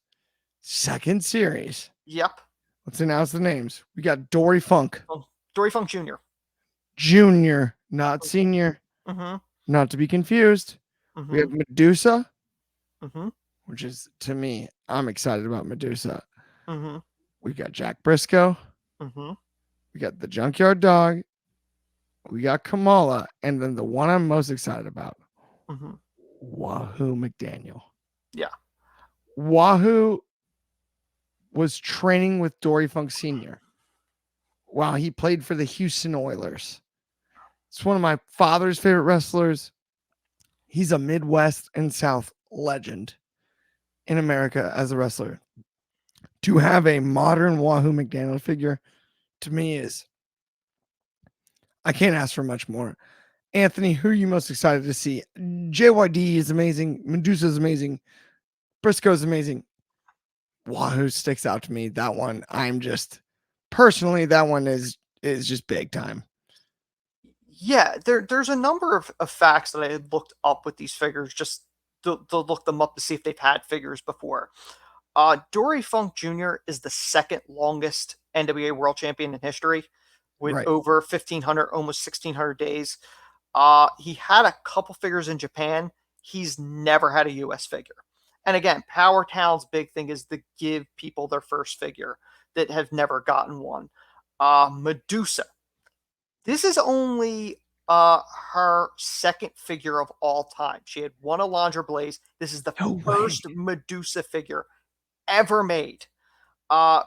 second series. Yep. Let's announce the names. We got Dory Funk Dory Funk Jr. Jr., not senior, Mm-hmm. not to be confused. We Mm-hmm. have Medusa, Mm-hmm. which is to me, I'm excited about Medusa. Mm-hmm. We got Jack Briscoe. Mm-hmm. We got the Junkyard Dog. We got Kamala. And then the one I'm most excited about, Mm-hmm. Wahoo McDaniel. Yeah. Wahoo was training with Dory Funk Sr. while he played for the Houston Oilers. It's one of my father's favorite wrestlers. He's a Midwest and South legend in America as a wrestler. To have a modern Wahoo McDaniel figure, to me, is I can't ask for much more. Anthony, who are you most excited to see? JYD is amazing. Medusa is amazing. Briscoe is amazing. Wahoo sticks out to me. That one, I'm just personally, that one is just big time. Yeah, there's a number of facts that I had looked up with these figures, just to look them up to see if they've had figures before. Dory Funk Jr. is the second longest NWA World Champion in history, with Right. over 1,500, almost 1,600 days. He had a couple figures in Japan. He's never had a US figure. And again, PowerTown's big thing is to give people their first figure that have never gotten one. Medusa. This is only her second figure of all time. She had one Alondra Blaze. This is the No way. first Medusa figure ever made.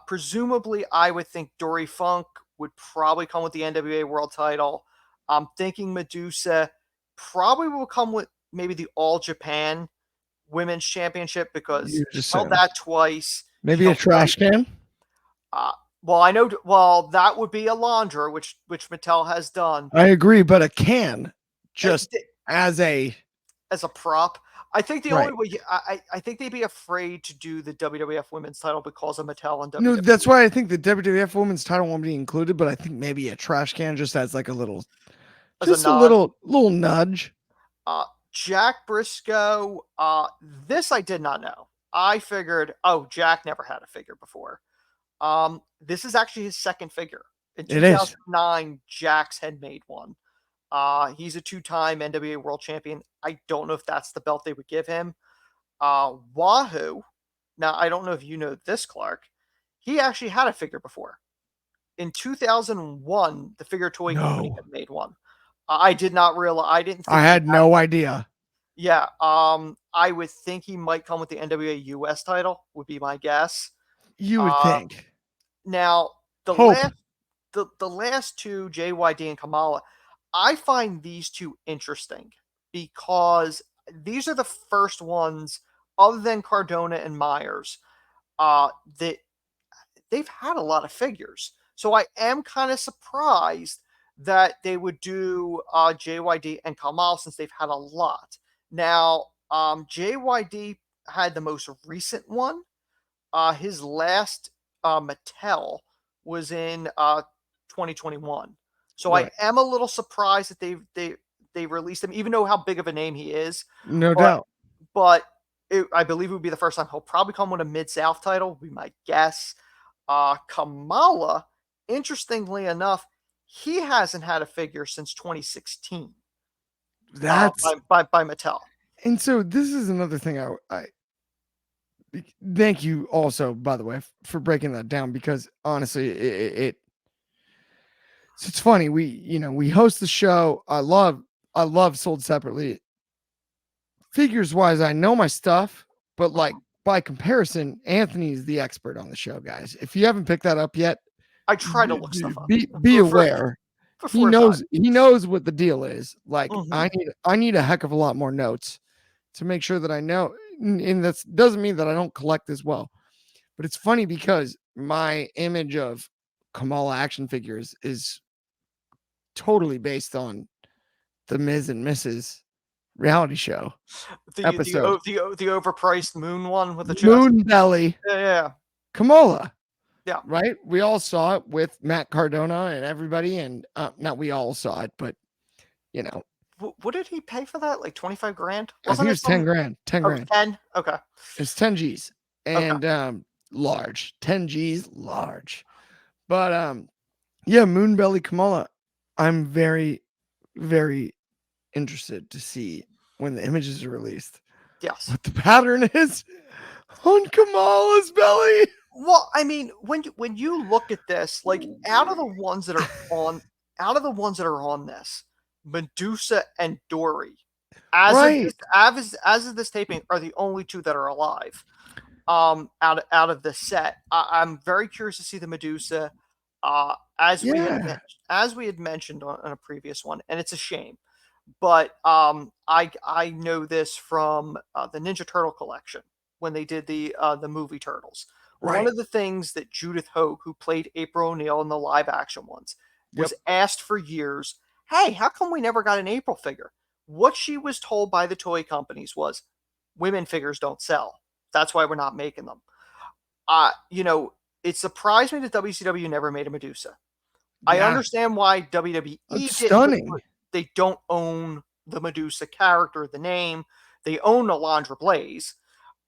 Presumably, I would think Dory Funk would probably come with the NWA World Title. I'm thinking Medusa probably will come with maybe the All Japan Women's Championship, because You she just held said that twice. She maybe a held trash can. well, I know. Well, that would be Alondra, which Mattel has done I agree, but a can just uh, as a as a prop. I think the only right. way I think they'd be afraid to do the WWF Women's Title because of Mattel and No, WWE that's why I think the WWF Women's title won't be included, but I think maybe a trash can just as like a little, as a just a nod. little nudge. Jack Briscoe. This I did not know. I figured, oh, Jack never had a figure before. This is actually his second figure. In It is. 2009, Jax had made one. He's a two-time NWA World Champion. I don't know if that's the belt they would give him. Wahoo. Now, I don't know if you know this, Clark. He actually had a figure before. In 2001, the figure toy company No, had made one. I did not realize. I didn't think I he had no idea. Yeah, I would think he might come with the NWA US title, would be my guess. You would Uh, think. Now the Hope. last two, JYD and Kamala, I find these two interesting because these are the first ones, other than Cardona and Myers, that they've had a lot of figures. So I am kind of surprised that they would do JYD and Kamal, since they've had a lot. Now, JYD had the most recent one. His last Mattel was in 2021. So I Right. am a little surprised that they released him, even though how big of a name he is. No But doubt. I believe it would be the first time he'll probably come with a Mid South title, would be my guess. Kamala, interestingly enough, he hasn't had a figure since 2016 That's by Mattel. And so this is another thing I thank you also, by the way, for breaking that down, because honestly, it's funny. We host the show. I love Sold Separately. Figures wise, I know my stuff, but like by comparison, Anthony's the expert on the show, guys. If you haven't picked that up yet, I try to look stuff up be aware. He before time. knows what the deal is. Like Mhm. I need a heck of a lot more notes to make sure that I know. And that doesn't mean that I don't collect as well. But it's funny because my image of Kamala action figures is totally based on the Ms. and Mrs. reality show episode. The overpriced moon one with the chest. Moon Belly Yeah. Kamala. Yeah. Right? We all saw it with Matt Cardona and everybody, and not we all saw it, but you know, What did he pay for that? Like 25 grand? I think it was 10 grand. 10 Oh, grand. 10? Okay. It's 10 G's and large. 10 G's large. But yeah, Moonbelly Kamala. I'm very, very interested to see when the images are released Yes. what the pattern is on Kamala's belly. Well, I mean, when you look at this, like out of the ones that are on this, Medusa and Dory, Right. as of this taping, are the only two that are alive. Out of the set, I'm very curious to see the Medusa. As we had mentioned on a previous one, and it's a shame, but I know this from the Ninja Turtle collection when they did the movie Turtles. Right. One of the things that Judith Hogue, who played April O'Neil in the live action ones, was asked for years, "Hey, how come we never got an April figure?" What she was told by the toy companies was, "Women figures don't sell. That's why we're not making them." It surprised me that WCW never made a Medusa. I Yeah. understand why WWE That's didn't. stunning. They don't own the Medusa character, the name. They own Alondra Blaze.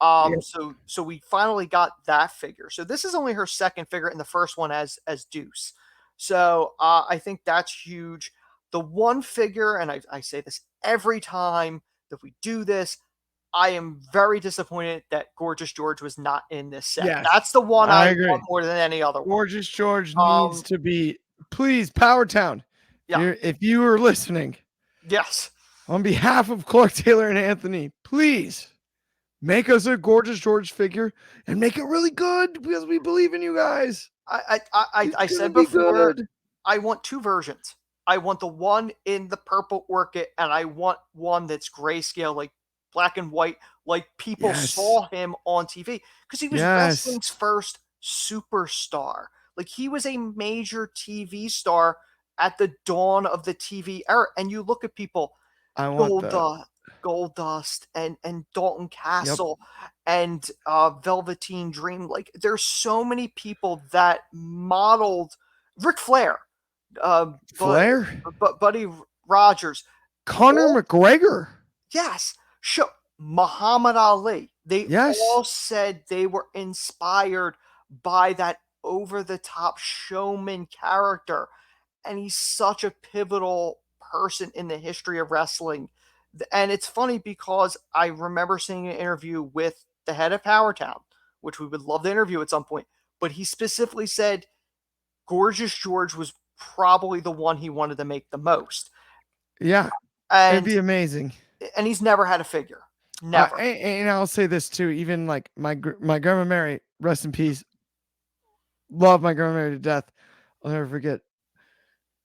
Yep. So we finally got that figure. So this is only her second figure, and the first one as Deuce. So I think that's huge. The one figure, and I say this every time that we do this, I am very disappointed that Gorgeous George was not in this set. Yes, That's the one I I agree. want more than any other one. Gorgeous George needs to be. Please, PowerTown. Yeah. If you are listening, Yes. on behalf of Clark Taylor and Anthony, please make us a Gorgeous George figure and make it really good because we believe in you guys. I said before, I want two versions. I want the one in the purple orchid, and I want one that's grayscale, like black and white, like people saw him on TV, because he was wrestling's first superstar. Like, he was a major TV star at the dawn of the TV era. And you look at people, Goldust and Dalton Castle and Velveteen Dream. Like, there's so many people that modeled Ric Flair, Buddy Rogers, Conor McGregor. Yes, Muhammad Ali. They all said they were inspired by that over-the-top showman character, and he's such a pivotal person in the history of wrestling. And it's funny because I remember seeing an interview with the head of PowerTown, which we would love to interview at some point, but he specifically said Gorgeous George was probably the one he wanted to make the most. Yeah, and it'd be amazing. And he's never had a figure. Never. And I'll say this too, even like my grandma Mary, rest in peace. Love my grandma Mary to death. I'll never forget.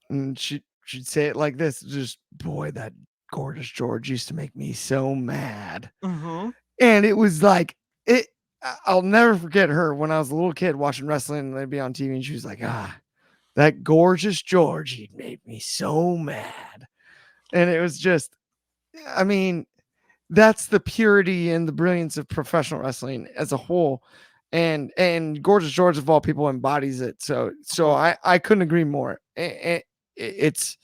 And she'd say it like this, just, boy, that Gorgeous George used to make me so mad. Mm-hmm. And it was like, I'll never forget her when I was a little kid watching wrestling and they'd be on TV and she was like, that Gorgeous George, he made me so mad. And it was just, I mean, that's the purity and the brilliance of professional wrestling as a whole. And Gorgeous George of all people embodies it. So I couldn't agree more. It's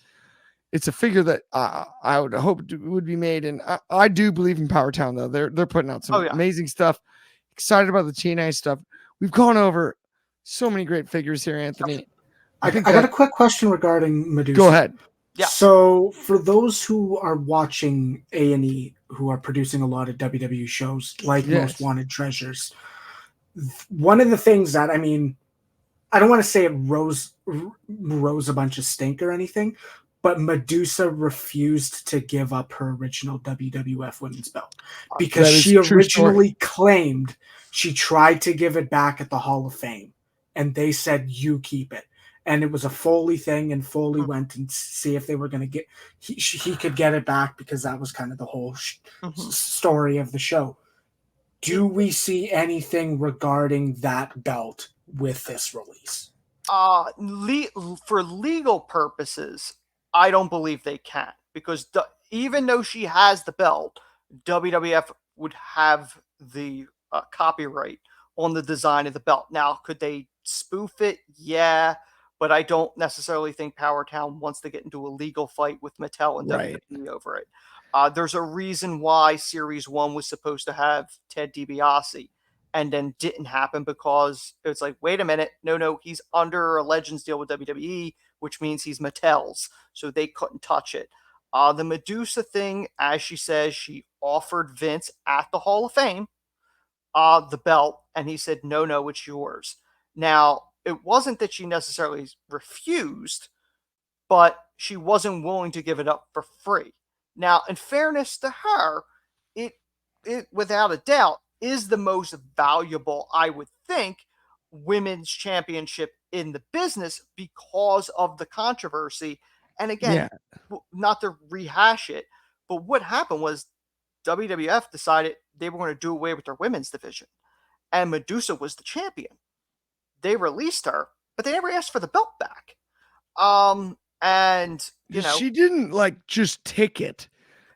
a figure that I would hope would be made. And I do believe in PowerTown though. They're putting out some amazing stuff. Excited about the TNA stuff. We've gone over so many great figures here, Anthony. I got a quick question regarding Medusa. Go ahead. Yeah. So for those who are watching A&E, who are producing a lot of WWE shows, like Most Yes. Wanted Treasures. One of the things that, I mean, I don't want to say it rose a bunch of stink or anything, but Medusa refused to give up her original WWF Women's Belt because That is she a true story. originally claimed she tried to give it back at the Hall of Fame, and they said you keep it. And it was a Foley thing, and Foley went and see if they were going to get he could get it back because that was kind of the whole story of the show. Do we see anything regarding that belt with this release? For legal purposes, I don't believe they can, because even though she has the belt, WWF would have the copyright on the design of the belt. Now, could they spoof it? Yeah, but I don't necessarily think PowerTown wants to get into a legal fight with Mattel and Right. WWE over it. There's a reason why Series 1 was supposed to have Ted DiBiase and then didn't happen, because it's like, wait a minute, no, he's under a Legends deal with WWE, which means he's Mattel's, so they couldn't touch it. The Medusa thing, as she says, she offered Vince at the Hall of Fame the belt, and he said, no, it's yours. Now, it wasn't that she necessarily refused, but she wasn't willing to give it up for free. Now, in fairness to her, it without a doubt is the most valuable, I would think, women's championship in the business because of the controversy. And again, Yeah. not to rehash it, but what happened was WWF decided they were going to do away with their women's division, and Medusa was the champion. They released her, but they never asked for the belt back. And She didn't like just take it.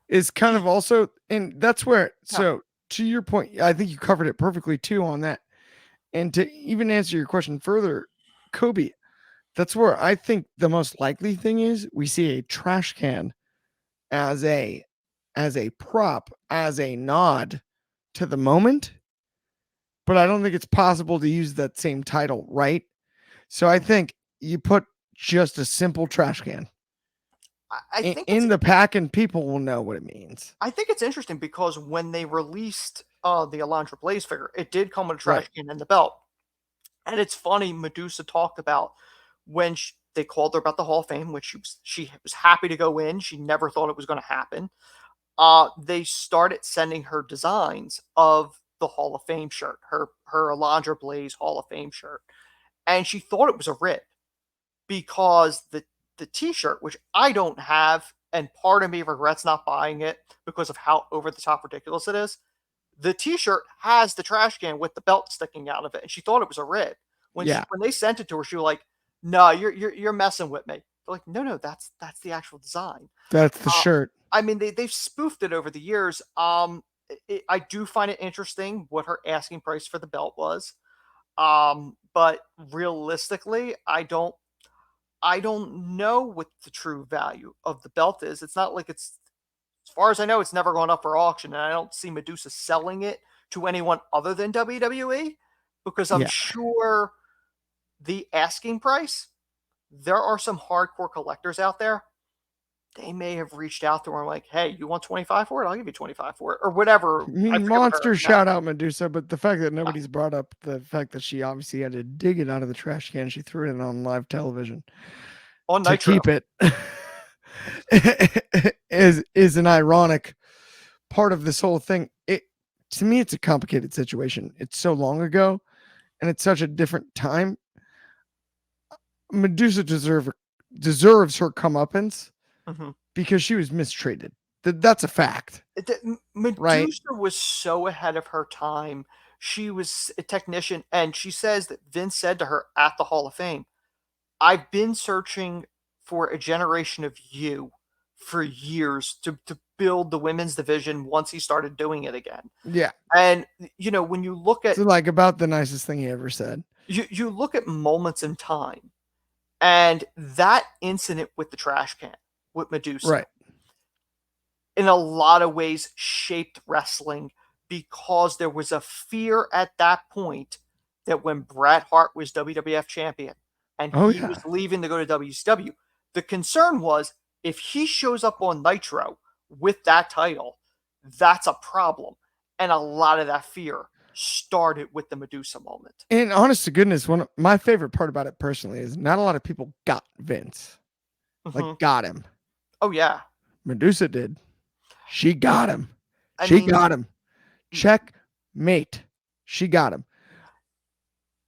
Is kind of also, and that's where, so to your point, I think you covered it perfectly too on that. And to even answer your question further, Kobe, that's where I think the most likely thing is we see a trash can as a prop, as a nod to the moment. But I don't think it's possible to use that same title, right? So I think you put just a simple trash can I think in the pack, and people will know what it means. I think it's interesting because when they released the Alundra Blaze figure, it did come with a trash can and the belt. And it's funny, Medusa talked about when they called her about the Hall of Fame, which she was happy to go in. She never thought it was going to happen. They started sending her designs of the Hall of Fame shirt, her Alundra Blaze Hall of Fame shirt, and she thought it was a rib, because the T-shirt, which I don't have, and part of me regrets not buying it because of how over the top ridiculous it is. The T-shirt has the trash can with the belt sticking out of it, and she thought it was a rib. When they sent it to her, she was like, "No, you're messing with me." They're like, "No, that's the actual design. That's the shirt." I mean, they've spoofed it over the years. I do find it interesting what her asking price for the belt was. But realistically, I don't know what the true value of the belt is. It's not like it's, as far as I know, it's never gone up for auction, and I don't see Medusa selling it to anyone other than WWE, because I'm Yeah. sure the asking price, there are some hardcore collectors out there. They may have reached out to her like, "Hey, you want 25 for it? I'll give you 25 for it," or whatever. I mean, forget what her monster amount- shout out Medusa, but the fact that nobody's brought up the fact that she obviously had to dig it out of the trash can, she threw it on live television on to Nitro. keep it, is an ironic part of this whole thing. It, to me, it's a complicated situation. It's so long ago, and it's such a different time. Medusa deserves her comeuppance because she was mistreated. That's a fact. Medusa Right. was so ahead of her time. She was a technician, and she says that Vince said to her at the Hall of Fame, "I've been searching for a generation of you for years to build the women's division once he started doing it again." Yeah. And when you look at It's like about the nicest thing he ever said. you look at moments in time, and that incident with the trash can with Medusa, Right. in a lot of ways shaped wrestling, because there was a fear at that point that when Bret Hart was WWF champion and he was leaving to go to WCW, the concern was if he shows up on Nitro with that title, that's a problem. And a lot of that fear started with the Medusa moment. And honest to goodness, my favorite part about it personally is not a lot of people got Vince. Like, got him. Oh, yeah. Medusa did. She got him. I She mean, got him. Checkmate. She got him.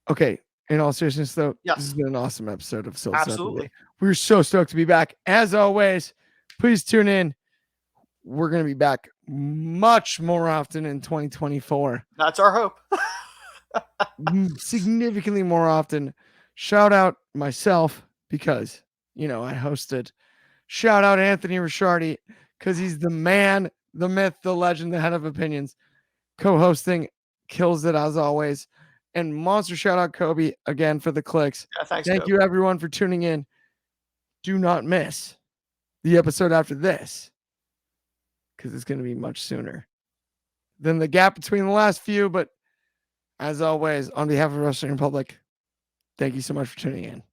Okay. In all seriousness, though, yes. This has been an awesome episode of Soul Absolutely. Separately. We're so stoked to be back. As always, please tune in. We're going to be back much more often in 2024. That's our hope. Significantly more often. Shout out myself because, I hosted. Shout out Anthony Ricciardi because he's the man, the myth, the legend, the head of opinions. Co-hosting, kills it as always. And monster shout out Kobe again for the clicks. Yeah, thanks, Thank Kobe. you everyone for tuning in. Do not miss the episode after this because it's going to be much sooner than the gap between the last few. But as always, on behalf of Wrestling Republic, thank you so much for tuning in.